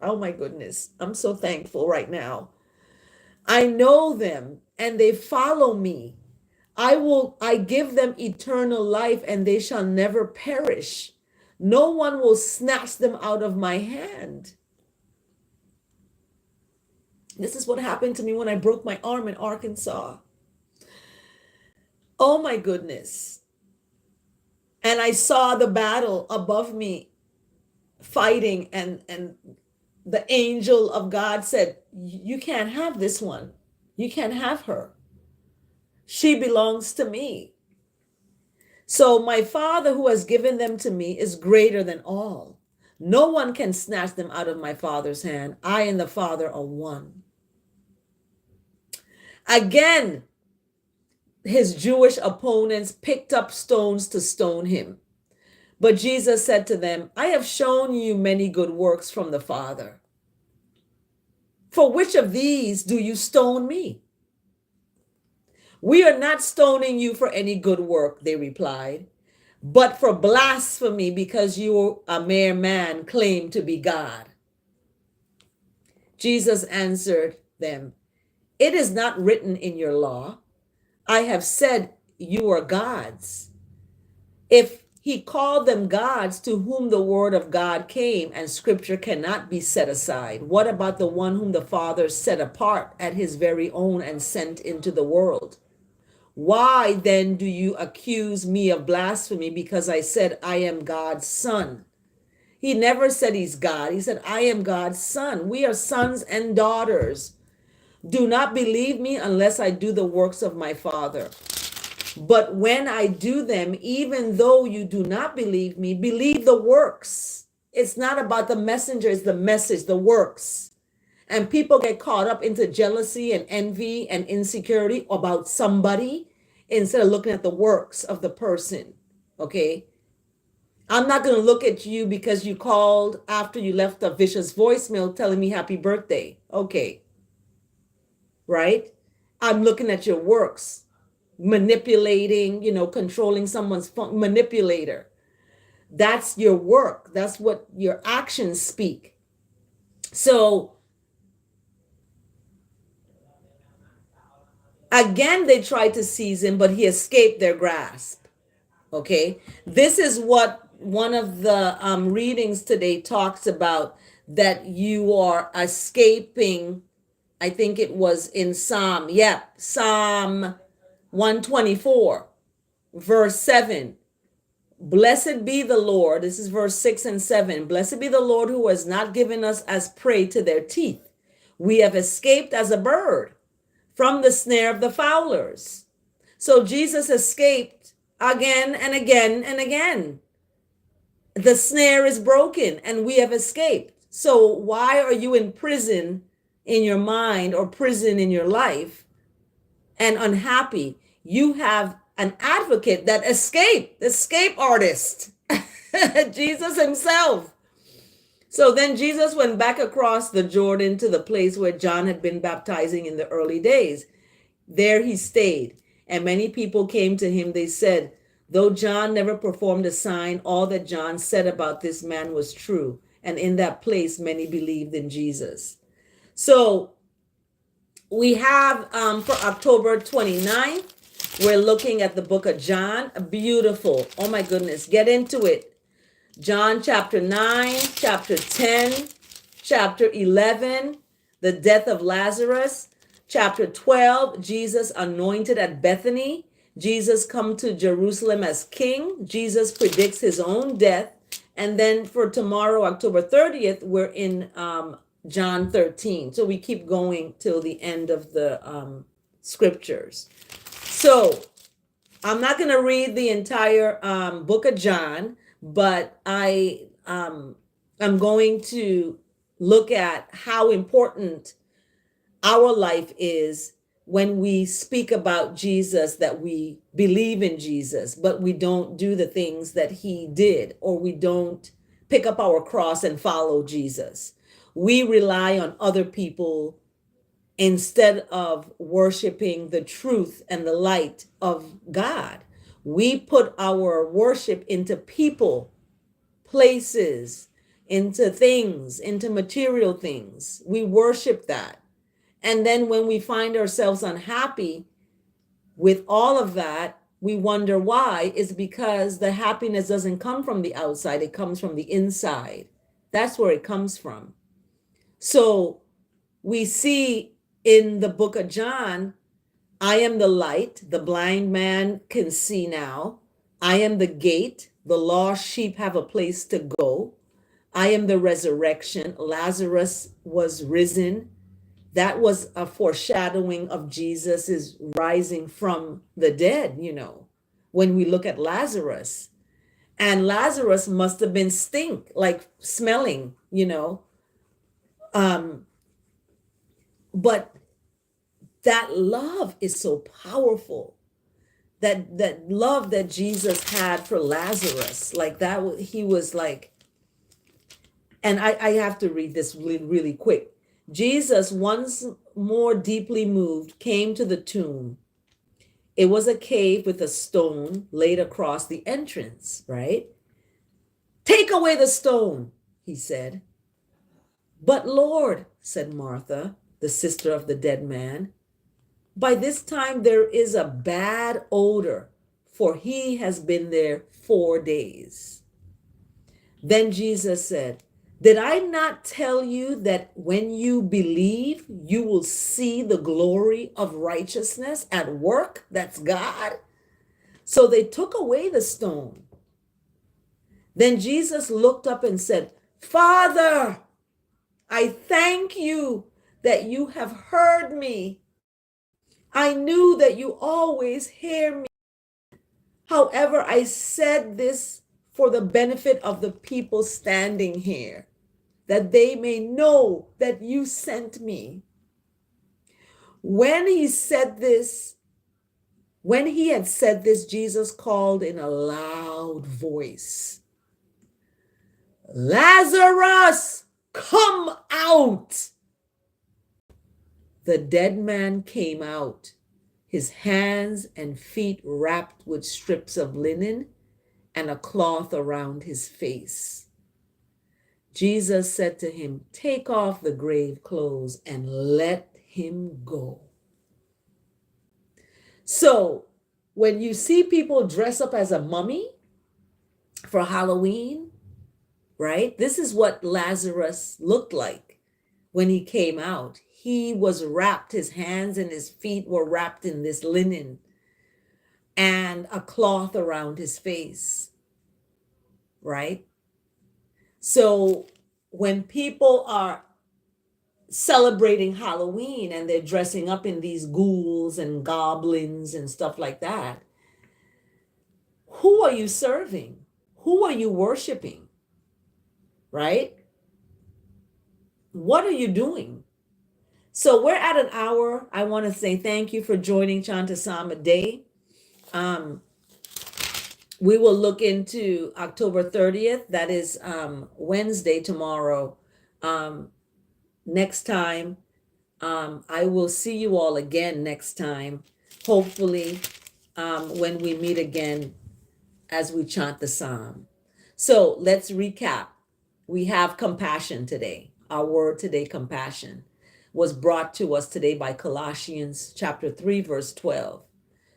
oh my goodness, I'm so thankful right now. I know them and they follow me. I give them eternal life and they shall never perish. No one will snatch them out of my hand. This is what happened to me when I broke my arm in Arkansas. Oh my goodness. And I saw the battle above me fighting, and the angel of God said, "You can't have this one. You can't have her. She belongs to me." So my Father who has given them to me is greater than all. No one can snatch them out of my Father's hand. I and the Father are one. Again, his Jewish opponents picked up stones to stone him. But Jesus said to them, "I have shown you many good works from the Father. For which of these do you stone me?" "We are not stoning you for any good work," they replied, "but for blasphemy, because you, a mere man, claim to be God." Jesus answered them, "It is not written in your law, I have said you are gods." If he called them gods to whom the word of God came, and scripture cannot be set aside, what about the one whom the Father set apart at his very own and sent into the world? Why then do you accuse me of blasphemy because I said I am God's son? He never said he's God. He said, "I am God's son." We are sons and daughters. Do not believe me unless I do the works of my Father. But when I do them, even though you do not believe me, believe the works. It's not about the messenger, it's the message, the works. And people get caught up into jealousy and envy and insecurity about somebody instead of looking at the works of the person. Okay? I'm not going to look at you because you called after you left a vicious voicemail telling me happy birthday. Okay. Right? I'm looking at your works. Manipulating, controlling someone's phone, manipulator. That's your work. That's what your actions speak. So again, they tried to seize him, but he escaped their grasp. Okay. This is what one of the readings today talks about, that you are escaping. I think it was in Psalm 124, verse 7. Blessed be the Lord. This is verse 6 and 7. Blessed be the Lord who has not given us as prey to their teeth. We have escaped as a bird from the snare of the fowlers. So Jesus escaped again and again and again. The snare is broken and we have escaped. So why are you in prison in your mind or prison in your life and unhappy? You have an advocate that escape artist, Jesus himself. So then Jesus went back across the Jordan to the place where John had been baptizing in the early days. There he stayed, and many people came to him. They said, Though John never performed a sign, all that John said about this man was true. And in that place, many believed in Jesus. So we have for October 29th, we're looking at the book of John. Beautiful. Oh my goodness. Get into it. John chapter 9, chapter 10, chapter 11, the death of Lazarus, chapter 12, Jesus anointed at Bethany, Jesus come to Jerusalem as king, Jesus predicts his own death, and then for tomorrow, October 30th, we're in John 13. So we keep going till the end of the scriptures. So I'm not going to read the entire book of John, but I'm going to look at how important our life is when we speak about Jesus, that we believe in Jesus, but we don't do the things that he did, or we don't pick up our cross and follow Jesus. We rely on other people instead of worshiping the truth and the light of God. We put our worship into people, places, into things, into material things. We worship that. And then when we find ourselves unhappy with all of that, we wonder why. It's because the happiness doesn't come from the outside, it comes from the inside. That's where it comes from. So we see in the book of John, I am the light, the blind man can see now. I am the gate, the lost sheep have a place to go. I am the resurrection. Lazarus was risen. That was a foreshadowing of Jesus's rising from the dead, when we look at Lazarus. And Lazarus must have been stink, like smelling, but that love is so powerful. That love that Jesus had for Lazarus, like that, he was like, and I have to read this really, really quick. Jesus, once more deeply moved, came to the tomb. It was a cave with a stone laid across the entrance, right? Take away the stone, he said. But Lord, said Martha, the sister of the dead man, by this time there is a bad odor, for he has been there 4 days. Then Jesus said, did I not tell you that when you believe, you will see the glory of righteousness at work? That's God. So they took away the stone. Then Jesus looked up and said, Father, I thank you that you have heard me. I knew that you always hear me. However, I said this for the benefit of the people standing here, that they may know that you sent me. When he had said this, Jesus called in a loud voice, Lazarus, come out. The dead man came out, his hands and feet wrapped with strips of linen and a cloth around his face. Jesus said to him, take off the grave clothes and let him go. So when you see people dress up as a mummy for Halloween, right? This is what Lazarus looked like when he came out. He was wrapped, his hands and his feet were wrapped in this linen and a cloth around his face, right? So when people are celebrating Halloween and they're dressing up in these ghouls and goblins and stuff like that, who are you serving? Who are you worshiping? Right? What are you doing? So we're at an hour. I want to say thank you for joining Chant A Psalm A Day. We will look into October 30th. That is Wednesday, tomorrow. Next time, I will see you all again next time. Hopefully, when we meet again, as we chant the psalm. So let's recap. We have compassion today. Our word today, compassion, was brought to us today by Colossians chapter 3, verse 12.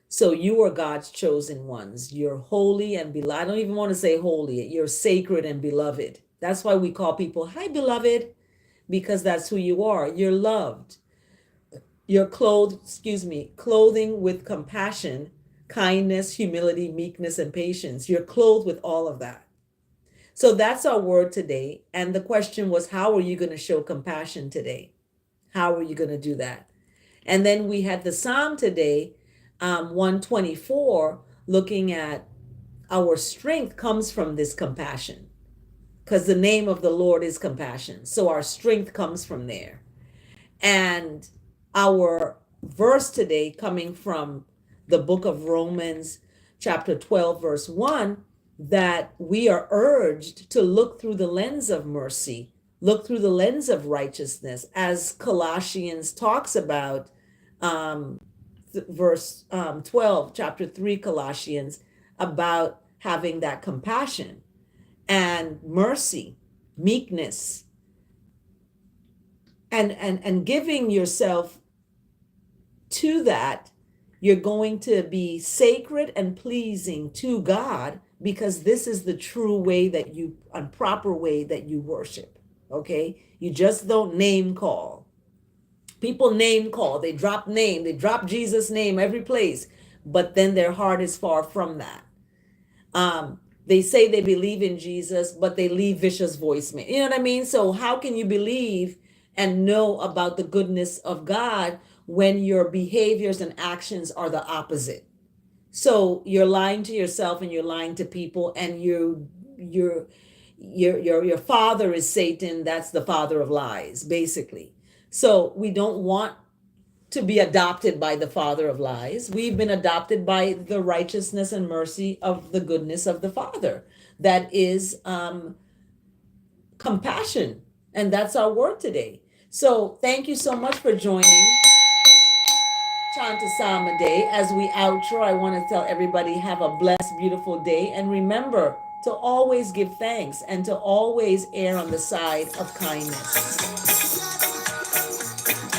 So you are God's chosen ones. You're holy and beloved. I don't even want to say holy. You're sacred and beloved. That's why we call people, hi, beloved, because that's who you are. You're loved. You're clothing with compassion, kindness, humility, meekness, and patience. You're clothed with all of that. So that's our word today. And the question was, how are you going to show compassion today? How are you going to do that? And then we had the Psalm today, 124, looking at our strength comes from this compassion, because the name of the Lord is compassion. So our strength comes from there. And our verse today coming from the book of Romans, chapter 12, verse 1, that we are urged to look through the lens of mercy, look through the lens of righteousness, as Colossians talks about, verse 12, chapter 3, Colossians, about having that compassion and mercy, meekness, and giving yourself to that. You're going to be sacred and pleasing to God, because this is the true way that you, a proper way that you worship. Okay, you just don't name call. People name call, they drop Jesus' name every place, but then their heart is far from that. They say they believe in Jesus, but they leave vicious voicemail. You know what I mean? So how can you believe and know about the goodness of God when your behaviors and actions are the opposite? So you're lying to yourself and you're lying to people, and your father is Satan. That's the father of lies, basically. So we don't want to be adopted by the father of lies. We've been adopted by the righteousness and mercy of the goodness of the Father. That is compassion. And that's our word today. So thank you so much for joining Chant A Psalm A Day. As we outro, I want to tell everybody, have a blessed, beautiful day. And remember to always give thanks and to always err on the side of kindness.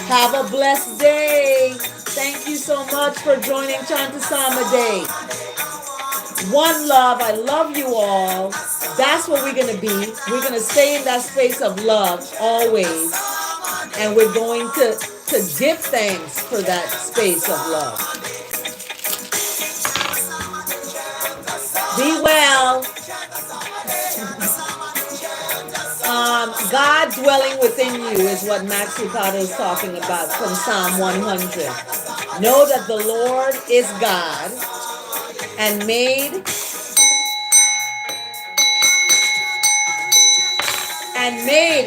Have a blessed day. Thank you so much for joining Chant A Psalm A Day. One love. I love you all. That's what we're going to be. We're going to stay in that space of love always. And we're going to give thanks for that space of love. Be well. God dwelling within you is what Max Lucado is talking about from Psalm 100. Know that the Lord is God and made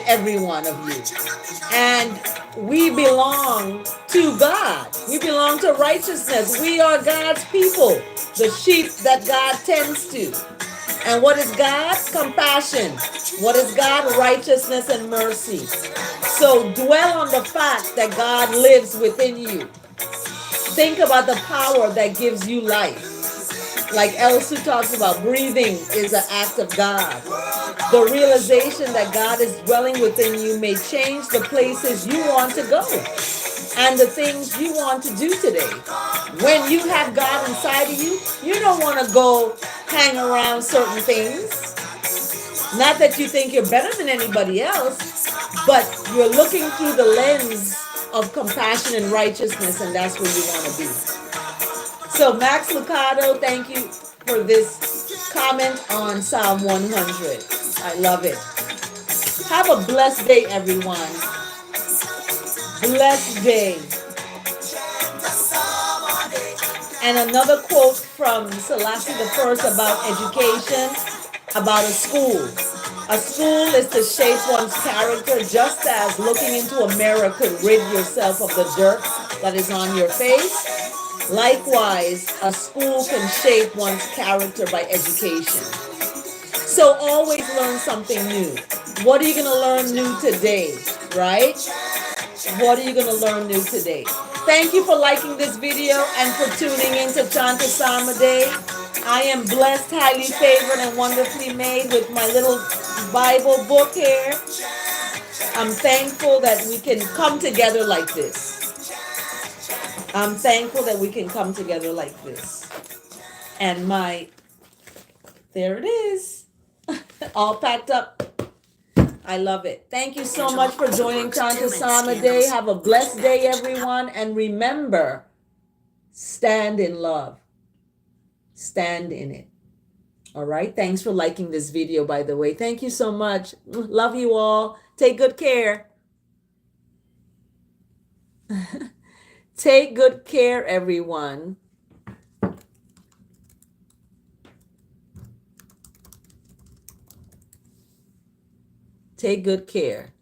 every one of you. And we belong to God. We belong to righteousness. We are God's people, the sheep that God tends to. And what is God? Compassion. What is God? Righteousness and mercy. So dwell on the fact that God lives within you. Think about the power that gives you life. Like Elsu talks about, breathing is an act of God. The realization that God is dwelling within you may change the places you want to go and the things you want to do today. When you have God inside of you, you don't want to go hang around certain things. Not that you think you're better than anybody else, but you're looking through the lens of compassion and righteousness, and that's where you want to be. So Max Lucado, thank you for this comment on Psalm 100. I love it. Have a blessed day, everyone. Blessed day. And another quote from Selassie I about education, about a school. A school is to shape one's character, just as looking into a mirror could rid yourself of the dirt that is on your face. Likewise, a school can shape one's character by education. So always learn something new. What are you going to learn new today, right? What are you going to learn new today? Thank you for liking this video and for tuning in to Chant A Psalm A Day. I am blessed, highly favored, and wonderfully made with my little Bible book here. I'm thankful that we can come together like this. I'm thankful that we can come together like this. And there it is, all packed up. I love it. Thank you so much for joining Chant A Psalm A Day. Have a blessed day, everyone. And remember, stand in love. Stand in it. All right. Thanks for liking this video, by the way. Thank you so much. Love you all. Take good care. Take good care, everyone. Take good care.